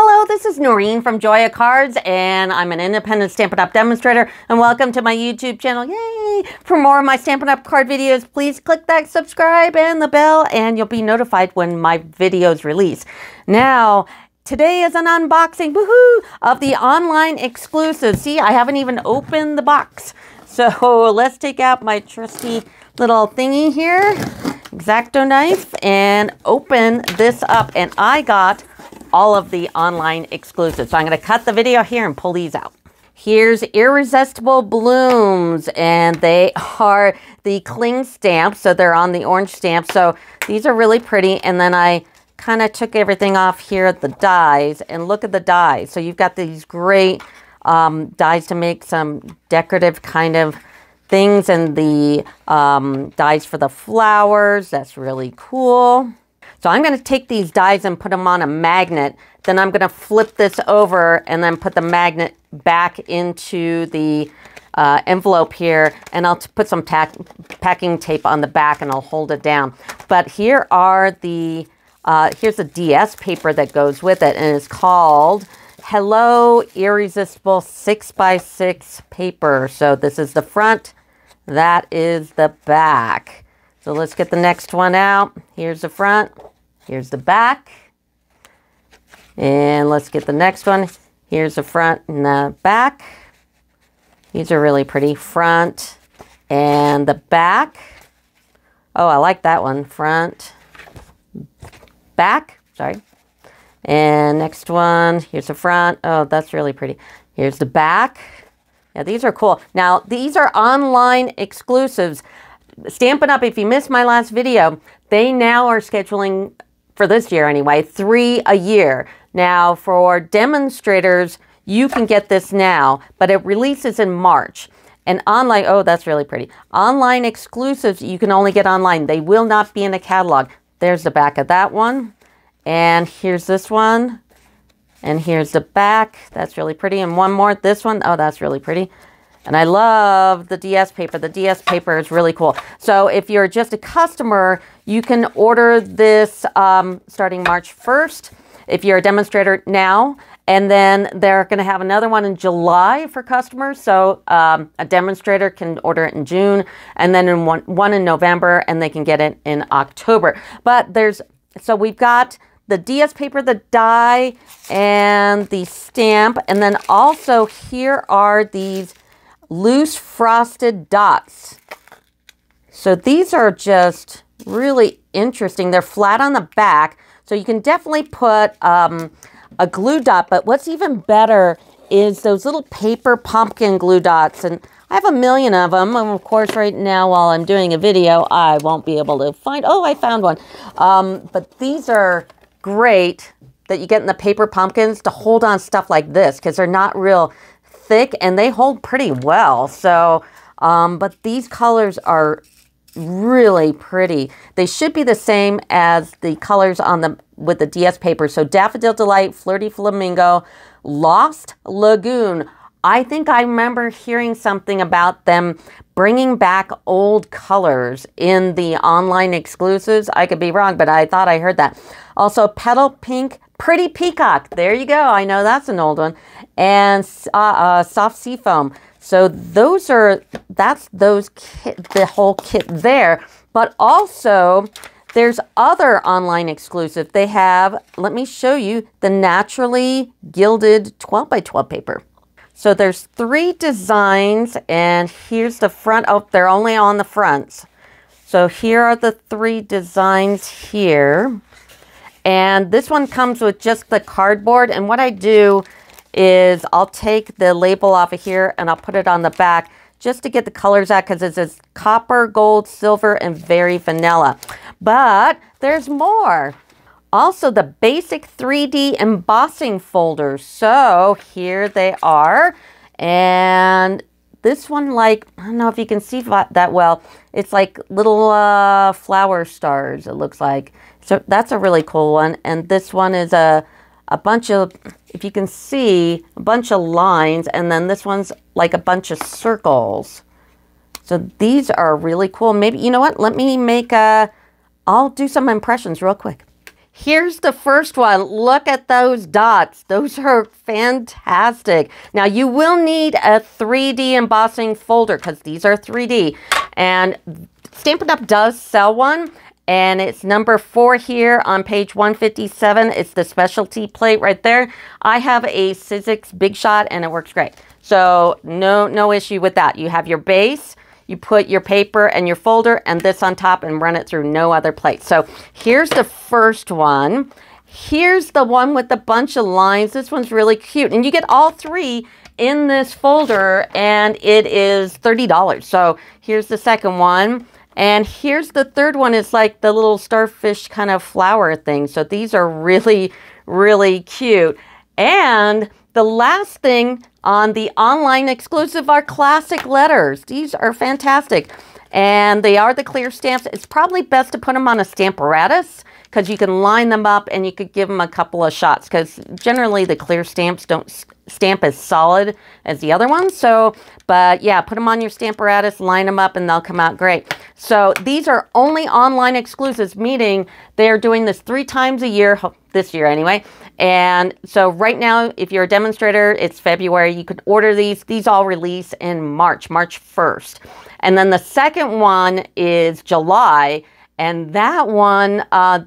Hello, this is Noreen from Joya Cards, and I'm an independent Stampin' Up! Demonstrator, and welcome to my YouTube channel. Yay! For more of my Stampin' Up! Card videos, please click that subscribe and the bell, and you'll be notified when my videos release. Now, today is an unboxing, woohoo, of the online exclusive. See, I haven't even opened the box. So let's take out my trusty little thingy here, X-Acto knife, and open this up. And I got all of the online exclusives. So I'm going to cut the video here and pull these out. Here's Irresistible Blooms, and they are the cling stamp. So they're on the orange stamp. So these are really pretty. And then I kind of took everything off here at the dies, and look at the dies. So you've got these great dies to make some decorative kind of things, and the dies for the flowers. That's really cool. So I'm going to take these dies and put them on a magnet. Then I'm going to flip this over and then put the magnet back into the envelope here. And I'll put some packing tape on the back and I'll hold it down. But here are the, here's the DS paper that goes with it. And it's called Hello Irresistible 6x6 paper. So this is the front. That is the back. So let's get the next one out. Here's the front. Here's the back. And let's get the next one. Here's the front and the back. These are really pretty. Front and the back. Oh, I like that one. Front, back. Sorry. And next one. Here's the front. Oh, that's really pretty. Here's the back. Yeah, these are cool. Now, these are online exclusives. Stampin' Up! If you missed my last video, they now are scheduling, for this year anyway, 3 a year. Now, for demonstrators, you can get this now, but it releases in March. And online, oh, that's really pretty. Online exclusives, you can only get online. They will not be in a catalog. There's the back of that one. And here's this one. And here's the back. That's really pretty. And one more, this one. Oh, that's really pretty. And I love the DS paper. The DS paper is really cool. So if you're just a customer, you can order this starting March 1st. If you're a demonstrator now, and then they're going to have another one in July for customers. So a demonstrator can order it in June, and then in one in November, and they can get it in October. But so we've got the DS paper, the die, and the stamp. And then also here are these loose frosted dots. So these are just really interesting. They're flat on the back, so you can definitely put a glue dot. But what's even better is those little paper pumpkin glue dots. And I have a million of them. And of course, right now, while I'm doing a video, I won't be able to find, oh, I found one. But these are great that you get in the paper pumpkins to hold on stuff like this, because they're not real thick and they hold pretty well. So, but these colors are really pretty. They should be the same as the colors on with the DS paper. So Daffodil Delight, Flirty Flamingo, Lost Lagoon. I think I remember hearing something about them bringing back old colors in the online exclusives. I could be wrong, but I thought I heard that. Also, Petal Pink, Pretty Peacock. There you go. I know that's an old one. And Soft Seafoam. So that's the whole kit there. But also, there's other online exclusive. They have, let me show you, the Naturally Gilded 12x12 paper. So there's 3 designs, and here's the front. Oh, they're only on the fronts. So here are the 3 designs here. And this one comes with just the cardboard. And what I do is I'll take the label off of here and I'll put it on the back just to get the colors out, because it says copper, gold, silver, and very vanilla. But there's more. Also, the basic 3D embossing folders. So here they are. And this one, like, I don't know if you can see that well. It's like little flower stars, it looks like. So that's a really cool one. And this one is a bunch of, if you can see, a bunch of lines. And then this one's like a bunch of circles. So these are really cool. Maybe, you know what? Let me make I'll do some impressions real quick. Here's the first one. Look at those dots. Those are fantastic. Now you will need a 3D embossing folder because these are 3D. And Stampin' Up! Does sell one. And it's number 4 here on page 157. It's the specialty plate right there. I have a Sizzix Big Shot and it works great. So no issue with that. You have your base. You put your paper and your folder and this on top and run it through no other plate. So here's the first one. Here's the one with a bunch of lines. This one's really cute. And you get all 3 in this folder and it is $30. So here's the second one. And here's the third one. It's like the little starfish kind of flower thing. So these are really, really cute. And the last thing on the online exclusive are classic letters. These are fantastic. And they are the clear stamps. It's probably best to put them on a Stamparatus because you can line them up and you could give them a couple of shots because generally the clear stamps don't stamp as solid as the other ones. So, but yeah, put them on your Stamparatus, line them up, and they'll come out great. So these are only online exclusives, meaning they're doing this 3 times a year, this year anyway. And so right now, if you're a demonstrator, it's February. You can order these. These all release in March 1st. And then the second one is July. And that one,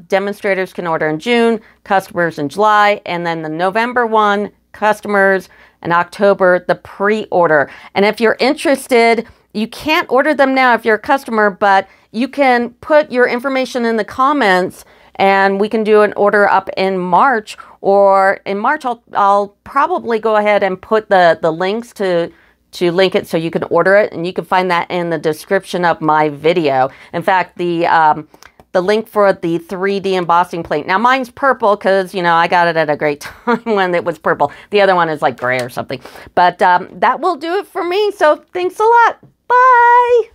demonstrators can order in June, customers in July. And then the November one, customers, and October, the pre-order. And if you're interested, you can't order them now if you're a customer, but you can put your information in the comments and we can do an order up in March. Or in March, I'll probably go ahead and put the links to link it so you can order it. And you can find that in the description of my video. In fact, the link for the 3D embossing plate. Now mine's purple because, you know, I got it at a great time when it was purple. The other one is like gray or something. But that will do it for me. So thanks a lot. Bye.